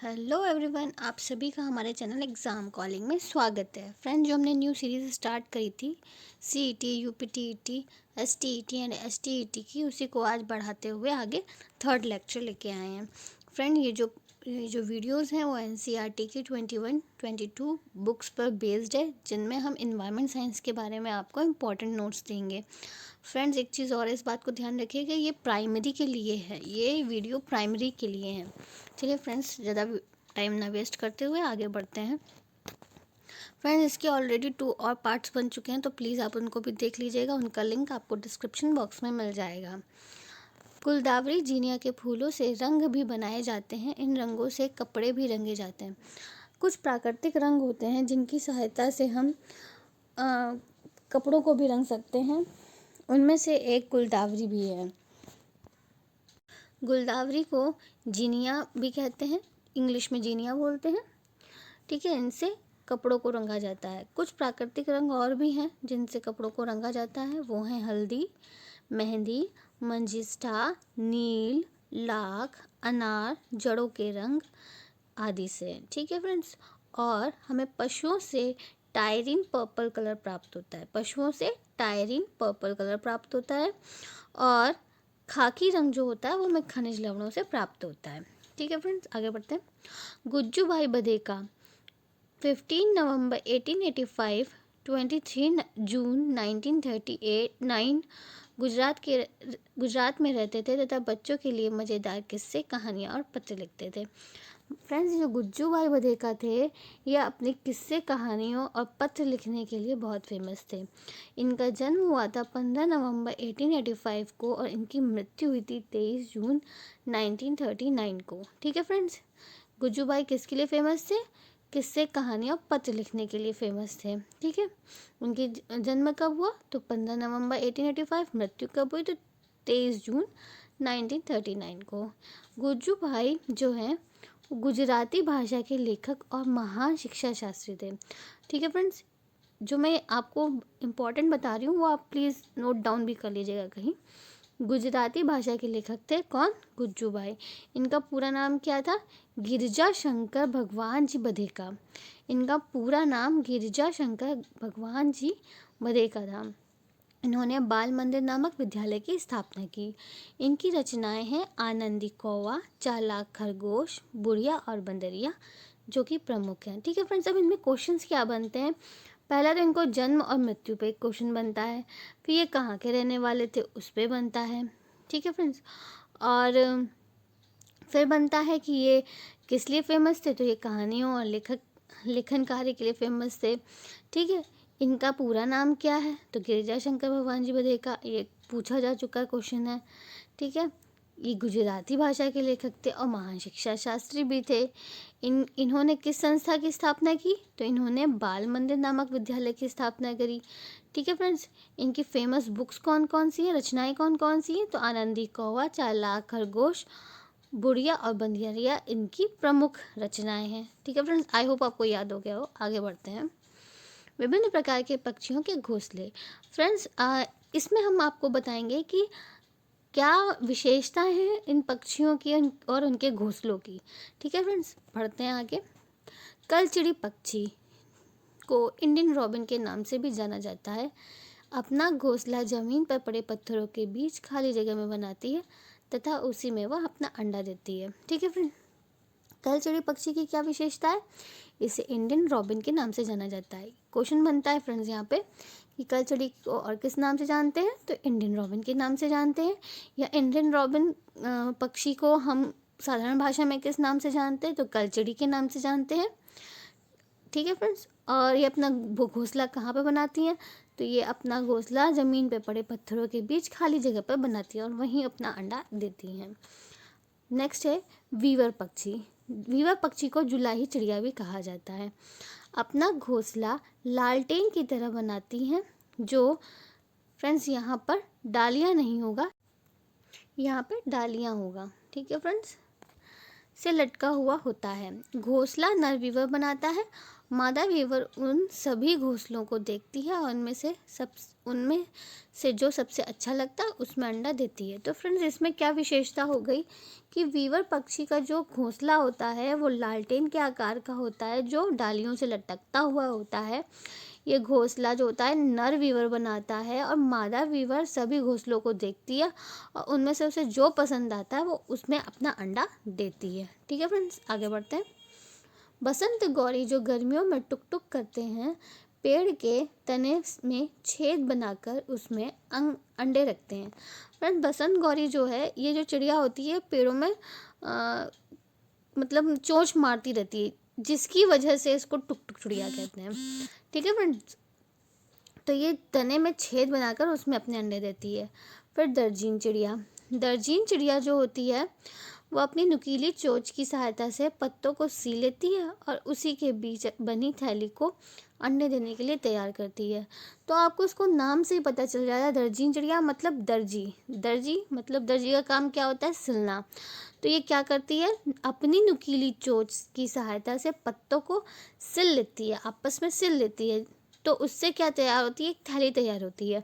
Hello everyone, आप सभी का हमारे चैनल एग्ज़ाम कॉलिंग में स्वागत है। फ्रेंड्स, जो हमने न्यू सीरीज़ स्टार्ट करी थी CET, UPTET, STET and STET की, उसी को आज बढ़ाते हुए आगे थर्ड लेक्चर लेके आए हैं। फ्रेंड, ये जो वीडियोस हैं वो एनसीईआरटी की 21-22 बुक्स पर बेस्ड है, जिनमें हम इन्वायरमेंट साइंस के बारे में आपको इम्पॉर्टेंट नोट्स देंगे। फ्रेंड्स, एक चीज़ और इस बात को ध्यान रखिएगा, ये प्राइमरी के लिए है, ये वीडियो प्राइमरी के लिए है। चलिए फ्रेंड्स, ज़्यादा टाइम ना वेस्ट करते हुए आगे बढ़ते हैं। फ्रेंड्स, इसके ऑलरेडी 2 और पार्ट्स बन चुके हैं, तो प्लीज़ आप उनको भी देख लीजिएगा। उनका लिंक आपको डिस्क्रिप्शन बॉक्स में मिल जाएगा। गुलदावरी जीनिया के फूलों से रंग भी बनाए जाते हैं, इन रंगों से कपड़े भी रंगे जाते हैं। कुछ प्राकृतिक रंग होते हैं जिनकी सहायता से हम कपड़ों को भी रंग सकते हैं, उनमें से एक गुलदावरी भी है। गुलदावरी को जीनिया भी कहते हैं, इंग्लिश में जीनिया बोलते हैं। ठीक है, इनसे कपड़ों को रंगा जाता है। कुछ प्राकृतिक रंग और भी हैं जिनसे कपड़ों को रंगा जाता है, वो हैं हल्दी, मेहंदी, मंजिस्टा, नील, लाख, अनार, जड़ों के रंग आदि से। ठीक है फ्रेंड्स, और हमें पशुओं से टायरिन पर्पल कलर प्राप्त होता है। पशुओं से टायरिन पर्पल कलर प्राप्त होता है, और खाकी रंग जो होता है वो हमें खनिज लवणों से प्राप्त होता है। ठीक है फ्रेंड्स, आगे बढ़ते हैं। गुज्जू भाई बधेका 15 नवंबर 1885, 23 जून 1939 गुजरात में रहते थे तथा बच्चों के लिए मज़ेदार किस्से, कहानियाँ और पत्र लिखते थे। फ्रेंड्स, जो गुज्जू भाई बधेका थे, ये अपने किस्से, कहानियों और पत्र लिखने के लिए बहुत फेमस थे। इनका जन्म हुआ था 15 नवंबर 1885 को, और इनकी मृत्यु हुई थी 23 जून 1939 को। ठीक है फ्रेंड्स, गुज्जू भाई किसके लिए फेमस थे? किस्से, कहानियाँ, पत्र लिखने के लिए फेमस थे। ठीक है, उनकी जन्म कब हुआ? तो 15 नवंबर 1885। मृत्यु कब हुई? तो 23 जून 1939 को। गुज्जू भाई जो हैं गुजराती भाषा के लेखक और महान शिक्षा शास्त्री थे। ठीक है फ्रेंड्स, जो मैं आपको इम्पोर्टेंट बता रही हूँ वो आप प्लीज़ नोट डाउन भी कर लीजिएगा कहीं। गुजराती भाषा के लेखक थे कौन? गुज्जू भाई। इनका पूरा नाम क्या था? गिरिजा शंकर भगवान जी बधेका। इनका पूरा नाम गिरिजा शंकर भगवान जी बधेका था। इन्होंने बाल मंदिर नामक विद्यालय की स्थापना की। इनकी रचनाएं हैं आनंदी कौवा, चालाक खरगोश, बुढ़िया और बंदरिया, जो कि प्रमुख हैं। ठीक है फ्रेंड्स, अब इनमें क्वेश्चंस क्या बनते हैं? पहला तो इनको जन्म और मृत्यु पे एक क्वेश्चन बनता है, फिर ये कहाँ के रहने वाले थे उस पे बनता है। ठीक है फ्रेंड्स, और फिर बनता है कि ये किस लिए फेमस थे, तो ये कहानियों और लेखन कार्य के लिए फेमस थे। ठीक है, इनका पूरा नाम क्या है? तो गिरिजा शंकर भगवान जी बधेका, ये पूछा जा चुका क्वेश्चन है। ठीक है, ये गुजराती भाषा के लेखक थे और महान शिक्षा शास्त्री भी थे। इन्होंने किस संस्था की स्थापना की? तो इन्होंने बाल मंदिर नामक विद्यालय की स्थापना करी। ठीक है फ्रेंड्स, इनकी फेमस बुक्स कौन कौन सी हैं, रचनाएं कौन कौन सी हैं? तो आनंदी कौवा, चालाक खरगोश, बुढ़िया और बंदरिया इनकी प्रमुख रचनाएं हैं। ठीक है फ्रेंड्स, आई होप आपको याद हो गया हो। आगे बढ़ते हैं। विभिन्न प्रकार के पक्षियों के घोंसले। फ्रेंड्स, इसमें हम आपको बताएंगे कि क्या विशेषताएं हैं इन पक्षियों की और उनके घोंसलों की। ठीक है फ्रेंड्स, बढ़ते हैं आगे। कलचिड़ी पक्षी को इंडियन रॉबिन के नाम से भी जाना जाता है। अपना घोंसला जमीन पर पड़े पत्थरों के बीच खाली जगह में बनाती है तथा उसी में वह अपना अंडा देती है। ठीक है फ्रेंड, कलचिड़ी पक्षी की क्या विशेषता है? इसे इंडियन रॉबिन के नाम से जाना जाता है। क्वेश्चन बनता है फ्रेंड्स यहाँ पे कि कलचिड़ी को और किस नाम से जानते हैं? तो इंडियन रॉबिन के नाम से जानते हैं। या इंडियन रॉबिन पक्षी को हम साधारण भाषा में किस नाम से जानते हैं? तो कलचिड़ी के नाम से जानते हैं। ठीक है फ्रेंड्स, और ये अपना घोंसला कहाँ पे बनाती हैं? तो ये अपना घोंसला ज़मीन पे पड़े पत्थरों के बीच खाली जगह पर बनाती है और वहीं अपना अंडा देती हैं। नेक्स्ट है वीवर पक्षी। वीवर पक्षी को जुलाही चिड़िया भी कहा जाता है। अपना घोंसला लालटेन की तरह बनाती हैं, जो फ्रेंड्स यहाँ पर डालियाँ नहीं होगा, यहाँ पे डालियाँ होगा। ठीक है फ्रेंड्स, से लटका हुआ होता है। घोंसला नर वीवर बनाता है। मादा वीवर उन सभी घोंसलों को देखती है और उनमें से जो सबसे अच्छा लगता है उसमें अंडा देती है। तो फ्रेंड्स, इसमें क्या विशेषता हो गई कि वीवर पक्षी का जो घोंसला होता है वो लालटेन के आकार का होता है, जो डालियों से लटकता हुआ होता है। ये घोंसला जो होता है नर वीवर बनाता है और मादा वीवर सभी घोंसलों को देखती है और उनमें से उसे जो पसंद आता है वो उसमें अपना अंडा देती है। ठीक है फ्रेंड्स, आगे बढ़ते हैं। बसंत गौरी जो गर्मियों में टुक टुक करते हैं, पेड़ के तने में छेद बनाकर उसमें अंडे रखते हैं। फ्रेंड्स, बसंत गौरी जो है, ये जो चिड़िया होती है पेड़ों में मतलब चोंच मारती रहती है, जिसकी वजह से इसको टुक टुक चिड़िया कहते हैं। ठीक है फ्रेंड्स, तो ये तने में छेद बनाकर उसमें अपने अंडे देती है। फिर दर्जीन चिड़िया जो होती है वो अपनी नुकीली चोंच की सहायता से पत्तों को सी लेती है और उसी के बीच बनी थैली को अंडे देने के लिए तैयार करती है। तो आपको इसको नाम से ही पता चल जाएगा, दर्जीन चिड़िया मतलब दर्जी मतलब दर्जी का काम क्या होता है, सिलना। तो ये क्या करती है, अपनी नुकीली चोंच की सहायता से पत्तों को सिल लेती है, आपस में सिल लेती है। तो उससे क्या तैयार होती है, एक थैली तैयार होती है।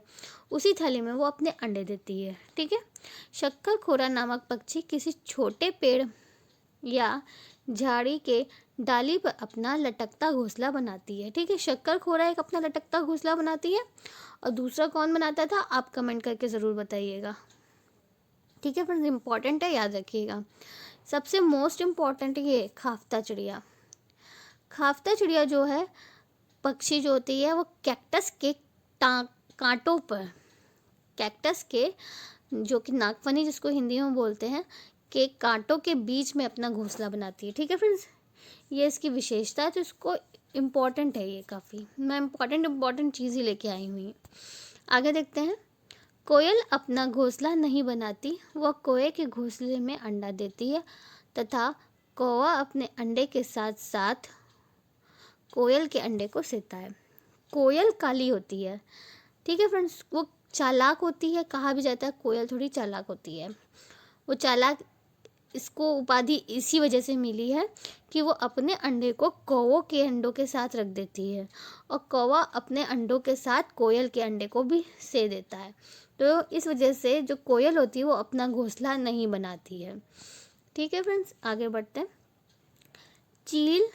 उसी थैली में वो अपने अंडे देती है। ठीक है। शक्करखोरा नामक पक्षी किसी छोटे पेड़ या झाड़ी के डाली पर अपना लटकता घोंसला बनाती है। ठीक है, शक्करखोरा एक अपना लटकता घोंसला बनाती है और दूसरा कौन बनाता था, आप कमेंट करके ज़रूर बताइएगा। ठीक है फ्रेंड्स, इम्पॉर्टेंट है, याद रखिएगा। सबसे मोस्ट इम्पॉर्टेंट ये खाफ्ता चिड़िया जो है पक्षी जो होती है वो कैक्टस के कांटों पर, कैक्टस के जो कि नागफनी जिसको हिंदी में बोलते हैं, के कांटों के बीच में अपना घोंसला बनाती है। ठीक है फ्रेंड्स, ये इसकी विशेषता है, तो इसको इम्पॉर्टेंट है ये काफ़ी। मैं इम्पॉर्टेंट चीज़ ही लेके आई हुई। आगे देखते हैं। कोयल अपना घोंसला नहीं बनाती, वह कोए के घोंसले में अंडा देती है तथा कौवा अपने अंडे के साथ साथ कोयल के अंडे को सेता है। कोयल काली होती है। ठीक है फ्रेंड्स, वो चालाक होती है, कहा भी जाता है कोयल थोड़ी चालाक होती है। वो चालाक, इसको उपाधि इसी वजह से मिली है कि वो अपने अंडे को कौवों के अंडों के साथ रख देती है और कौवा अपने अंडों के साथ कोयल के अंडे को भी से देता है। तो इस वजह से जो कोयल होती है वो अपना घोंसला नहीं बनाती है। ठीक है फ्रेंड्स, आगे बढ़ते हैं। चील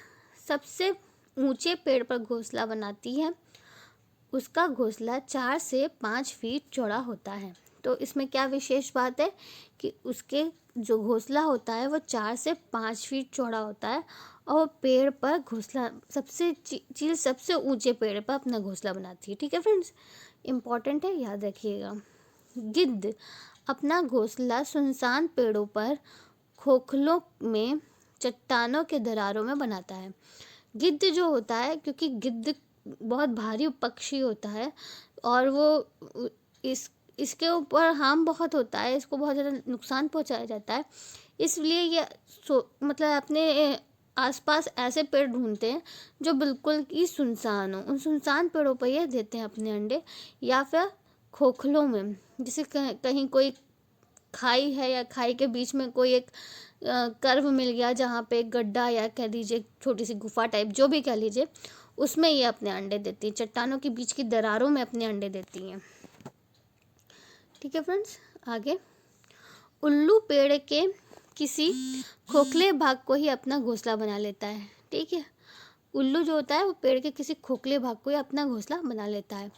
सबसे ऊंचे पेड़ पर घोंसला बनाती है। उसका घोंसला 4 से 5 फीट चौड़ा होता है। तो इसमें क्या विशेष बात है कि उसके जो घोंसला होता है वो 4 से 5 फीट चौड़ा होता है और पेड़ पर घोंसला चील सबसे ऊंचे पेड़ पर अपना घोंसला बनाती है। ठीक है फ्रेंड्स, इम्पॉर्टेंट है, याद रखिएगा। गिद्ध अपना घोंसला सुनसान पेड़ों पर, खोखलों में, चट्टानों के दरारों में बनाता है। गिद्ध जो होता है, क्योंकि गिद्ध बहुत भारी पक्षी होता है और वो इसके ऊपर हार्म बहुत होता है, इसको बहुत ज़्यादा नुकसान पहुंचाया जाता है, इसलिए ये मतलब अपने आसपास ऐसे पेड़ ढूंढते हैं जो बिल्कुल ही सुनसान हो। उन सुनसान पेड़ों पर ये देते हैं अपने अंडे, या फिर खोखलों में, जैसे कहीं कोई खाई है या खाई के बीच में कोई एक कर्व मिल गया जहाँ पे एक गड्ढा या कह लीजिए छोटी सी गुफा टाइप, जो भी कह लीजिए, उसमें ये अपने अंडे देती हैं। चट्टानों के बीच की दरारों में अपने अंडे देती हैं। ठीक है फ्रेंड्स, आगे। उल्लू पेड़ के किसी खोखले भाग को ही अपना घोंसला बना लेता है। ठीक है, उल्लू जो होता है वो पेड़ के किसी खोखले भाग को ही अपना घोंसला बना लेता है।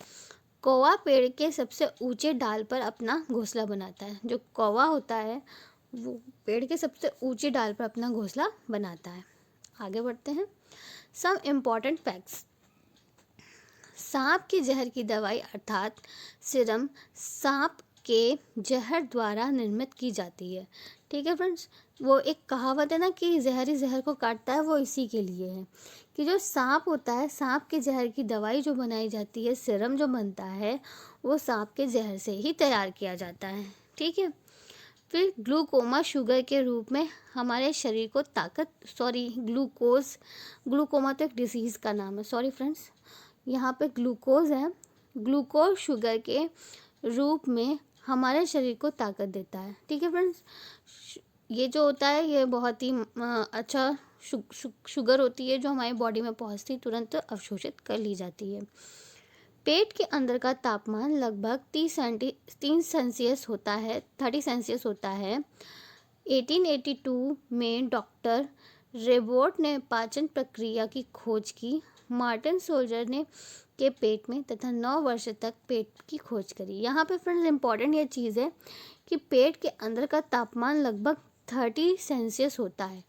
कौवा पेड़ के सबसे ऊंचे डाल पर अपना घोंसला बनाता है। जो कौवा होता है वो पेड़ के सबसे ऊंचे डाल पर अपना घोंसला बनाता है। आगे बढ़ते हैं। Some important facts. सांप की जहर की दवाई अर्थात सीरम सांप के जहर द्वारा निर्मित की जाती है। ठीक है फ्रेंड्स, वो एक कहावत है ना कि जहर ही जहर को काटता है, वो इसी के लिए है कि जो सांप होता है, सांप के जहर की दवाई जो बनाई जाती है, सीरम जो बनता है, वो सांप के जहर से ही तैयार किया जाता है। ठीक है। फिर ग्लूकोमा शुगर के रूप में हमारे शरीर को ग्लूकोमा तो एक डिसीज़ का नाम है, सॉरी फ्रेंड्स, यहाँ पे ग्लूकोज है। ग्लूकोज शुगर के रूप में हमारे शरीर को ताकत देता है। ठीक है फ्रेंड्स, ये जो होता है ये बहुत ही अच्छा शुगर होती है जो हमारी बॉडी में पहुंचती तुरंत अवशोषित कर ली जाती है। पेट के अंदर का तापमान लगभग 30 सेल्सियस होता है 30 सेल्सियस होता है। 1882 में डॉक्टर रेबोट ने पाचन प्रक्रिया की खोज की। मार्टिन सोल्जर ने के पेट में तथा 9 वर्ष तक पेट की खोज करी। यहाँ पे फ्रेंड्स इम्पॉर्टेंट ये चीज़ है कि पेट के अंदर का तापमान लगभग 30 सेल्सियस होता है।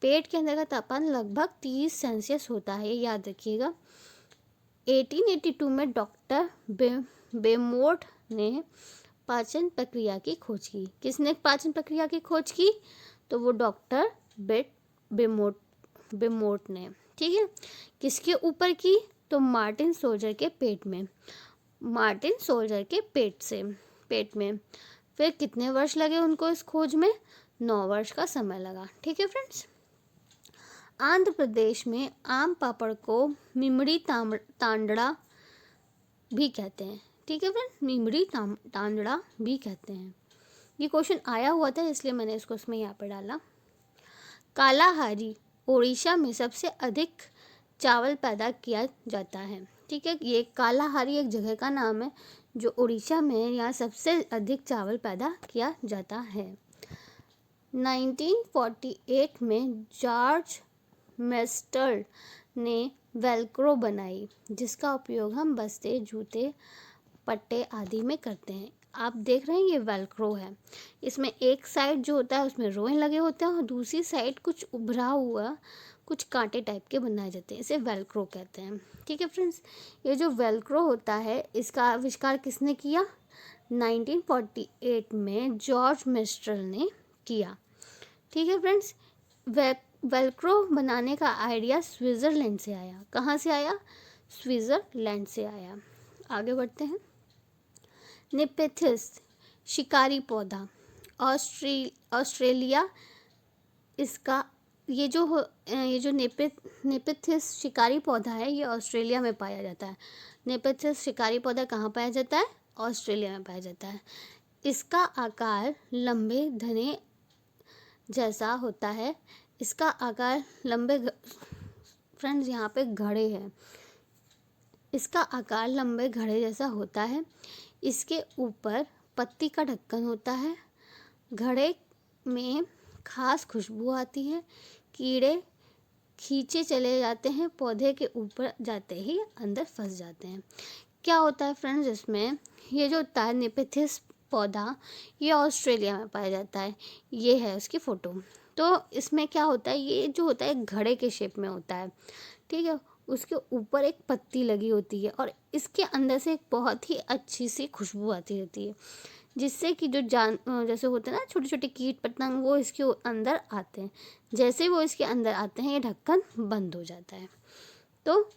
पेट के अंदर का तापमान लगभग 30 सेल्सियस होता है, ये याद रखिएगा। 1882 में डॉक्टर बेमोट ने पाचन प्रक्रिया की खोज की। किसने पाचन प्रक्रिया की खोज की? तो वो डॉक्टर बेमोट ने। ठीक है, किसके ऊपर की? तो मार्टिन सोल्जर के पेट में, मार्टिन सोल्जर के पेट में। फिर कितने वर्ष लगे उनको इस खोज में? 9 वर्ष का समय लगा। ठीक है फ्रेंड्स। आंध्र प्रदेश में आम पापड़ को मिमड़ी तांडड़ा भी कहते हैं। ठीक है फ्रेंड्स, मिमड़ी तांडड़ा भी कहते हैं। ये क्वेश्चन आया हुआ था इसलिए मैंने इसको इसमें यहाँ पर डाला। कालाहारी ओडिशा में सबसे अधिक चावल पैदा किया जाता है। ठीक है, ये कालाहारी एक जगह का नाम है जो उड़ीसा में है, यहाँ सबसे अधिक चावल पैदा किया जाता है। 1948 में जॉर्ज मेस्टर ने वेलक्रो बनाई जिसका उपयोग हम बस्ते, जूते, पट्टे आदि में करते हैं। आप देख रहे हैं ये वेलक्रो है। इसमें एक साइड जो होता है उसमें रोए लगे होते हैं और दूसरी साइड कुछ उभरा हुआ कुछ कांटे टाइप के बनाए जाते हैं, इसे वेलक्रो कहते हैं। ठीक है फ्रेंड्स, ये जो वेलक्रो होता है इसका आविष्कार किसने किया? 1948 में जॉर्ज मेस्टर ने किया। ठीक है फ्रेंड्स, वेलक्रो बनाने का आइडिया स्विट्ज़रलैंड से आया। कहाँ से आया? स्विट्ज़रलैंड से आया। आगे बढ़ते हैं। नेपेथिस शिकारी पौधा ऑस्ट्रेलिया, इसका ये जो नेपेथिस शिकारी पौधा है ये ऑस्ट्रेलिया में पाया जाता है। नेपेथिस शिकारी पौधा कहाँ पाया जाता है? ऑस्ट्रेलिया में पाया जाता है। इसका आकार लंबे धने जैसा होता है। इसका आकार फ्रेंड्स यहाँ पे घड़े हैं। इसका आकार लंबे घड़े जैसा होता है। इसके ऊपर पत्ती का ढक्कन होता है। घड़े में खास खुशबू आती है। कीड़े खींचे चले जाते हैं, पौधे के ऊपर जाते ही अंदर फंस जाते हैं। क्या होता है फ्रेंड्स इसमें? ये जो होता है नेपेथिस पौधा ये ऑस्ट्रेलिया में पाया जाता है। ये है उसकी फ़ोटो। तो इसमें क्या होता है, ये जो होता है घड़े के शेप में होता है। ठीक है, उसके ऊपर एक पत्ती लगी होती है और इसके अंदर से एक बहुत ही अच्छी सी खुशबू आती रहती है जिससे कि जो जैसे होते हैं ना छोटे छोटे कीट पतंग वो इसके अंदर आते हैं। जैसे वो इसके अंदर आते हैं ये ढक्कन बंद हो जाता है तो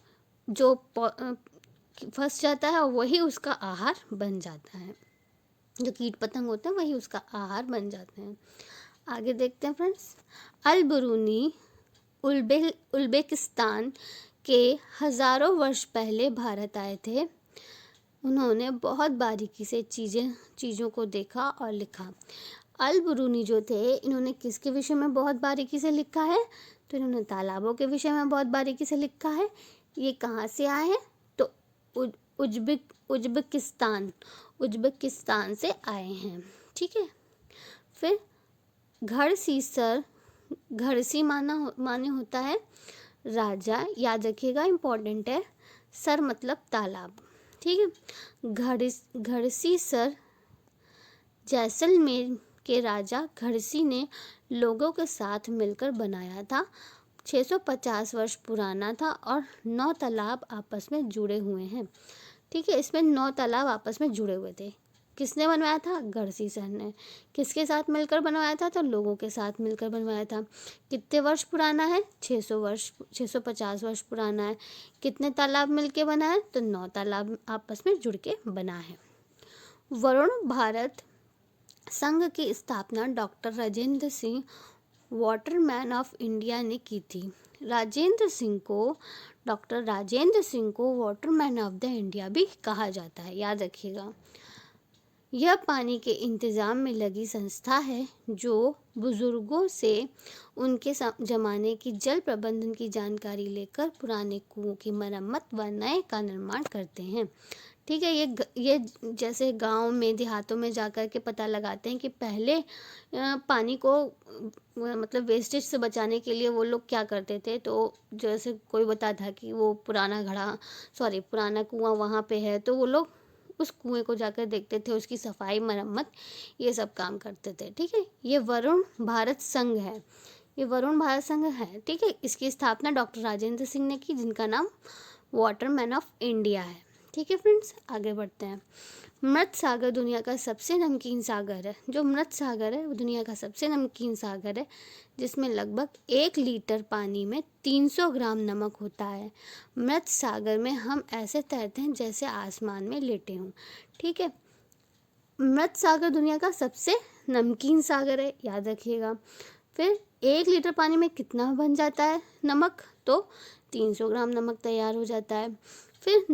जो फंस जाता है वही उसका आहार बन जाता है। जो कीट पतंग होते हैं वही उसका आहार बन जाते हैं। आगे देखते हैं फ्रेंड्स। अल बरूनी उज़्बेकिस्तान के हज़ारों वर्ष पहले भारत आए थे। उन्होंने बहुत बारीकी से चीज़ों को देखा और लिखा। अल बरूनी जो थे इन्होंने किसके विषय में बहुत बारीकी से लिखा है? तो इन्होंने तालाबों के विषय में बहुत बारीकी से लिखा है। ये कहाँ से आए हैं? तो उज़्बेकिस्तान से आए हैं। ठीक है, फिर घड़सी माने होता है राजा, याद रखिएगा इम्पोर्टेंट है। सर मतलब तालाब। ठीक है, घड़सी सर जैसलमेर के राजा घड़सी ने लोगों के साथ मिलकर बनाया था। 650 वर्ष पुराना था और 9 तालाब आपस में जुड़े हुए हैं। ठीक है, इसमें 9 तालाब आपस में जुड़े हुए थे। किसने बनवाया था? घड़सी सर ने। किसके साथ मिलकर बनवाया था? तो लोगों के साथ मिलकर बनवाया था। कितने वर्ष पुराना है? 650 वर्ष पुराना है। कितने तालाब मिलके बना है? तो 9 तालाब आपस में जुड़ के बना है। वरुण भारत संघ की स्थापना doctor Rajendra Singh Waterman of India ने की थी। डॉक्टर राजेंद्र सिंह को वाटरमैन ऑफ द इंडिया भी कहा जाता है, याद रखिएगा। यह पानी के इंतज़ाम में लगी संस्था है जो बुजुर्गों से उनके ज़माने की जल प्रबंधन की जानकारी लेकर पुराने कुओं की मरम्मत व नए का निर्माण करते हैं। ठीक है, ये जैसे गाँव में देहातों में जाकर के पता लगाते हैं कि पहले पानी को मतलब वेस्टेज से बचाने के लिए वो लोग क्या करते थे। तो जैसे कोई बता था कि वो पुराना कुआं वहाँ पे है, तो वो लोग उस कुएं को जाकर देखते थे, उसकी सफाई मरम्मत ये सब काम करते थे। ठीक है, ये वरुण भारत संघ है, ठीक है। इसकी स्थापना डॉक्टर राजेंद्र सिंह ने की, जिनका नाम वाटरमैन ऑफ इंडिया है। ठीक है फ्रेंड्स, आगे बढ़ते हैं। मृत सागर दुनिया का सबसे नमकीन सागर है। जो मृत सागर है वो दुनिया का सबसे नमकीन सागर है, जिसमें लगभग 1 लीटर पानी में 300 ग्राम नमक होता है। मृत सागर में हम ऐसे तैरते हैं जैसे आसमान में लेटे हों। ठीक है, मृत सागर दुनिया का सबसे नमकीन सागर है, याद रखिएगा। फिर 1 लीटर पानी में कितना बन जाता है नमक, तो 300 ग्राम नमक तैयार हो जाता है। फिर